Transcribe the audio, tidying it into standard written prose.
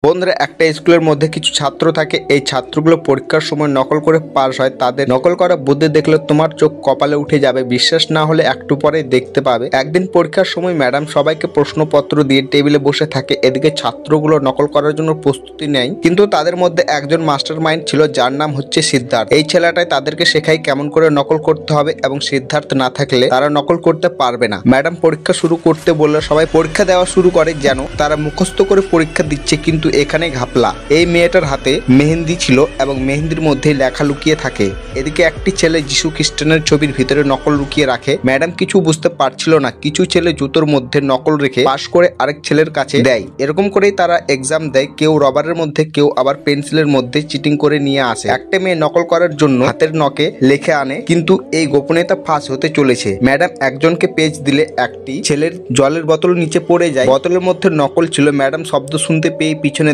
বন্ধুরা, একটা স্কুলের মধ্যে কিছু ছাত্র থাকে। এই ছাত্রগুলো পরীক্ষার সময় নকল করে পাস হয়। তাদের নকল করা বুদ্ধি দেখলে তোমার চোখ কপালে উঠে যাবে। বিশ্বাস না হলে একটু পরে দেখতে পাবে। একদিন পরীক্ষার সময় ম্যাডাম সবাইকে প্রশ্নপত্র দিয়ে টেবিলে বসে থাকে। এদিকে ছাত্রগুলো নকল করার জন্য প্রস্তুতি নেয়, কিন্তু তাদের মধ্যে একজন মাস্টার মাইন্ড ছিল, যার নাম হচ্ছে সিদ্ধার্থ। এই ছেলেটাই তাদেরকে শেখায় কেমন করে নকল করতে হবে, এবং সিদ্ধার্থ না থাকলে তারা নকল করতে পারবে না। ম্যাডাম পরীক্ষা শুরু করতে বললে সবাই পরীক্ষা দেওয়া শুরু করে, যেন তারা মুখস্থ করে পরীক্ষা দিচ্ছে। কিন্তু এখানে ঘাপলা। এই মেয়েটার হাতে মেহেন্দি ছিল এবং মেহেন্দির মধ্যে লেখা লুকিয়ে থাকে। এদিকে একটি ছেলে যিশু খ্রিস্টানের ছবির ভিতরে নকল লুকিয়ে রাখে। ম্যাডাম কিছু বুঝতে পারছিল না। কিছু ছেলে জুতোর মধ্যে নকল রেখে পাশ করে আরেক ছেলের কাছে দেয়। এরকম করেই তারা এক্সাম দেয়। কেউ রবারের মধ্যে, কেউ আবার পেন্সিলের মধ্যে চিটিং করে নিয়ে আসে। একটা মেয়ে নকল করার জন্য হাতের নখে লিখে আনে, কিন্তু এই গোপনীয়তা ফাঁস হতে চলেছে। ম্যাডাম একজনকে পেজ দিলে একটি ছেলের জলের বোতল নিচে পড়ে যায়। বোতলের মধ্যে নকল ছিল। ম্যাডাম শব্দ শুনতে পেয়ে পিছনে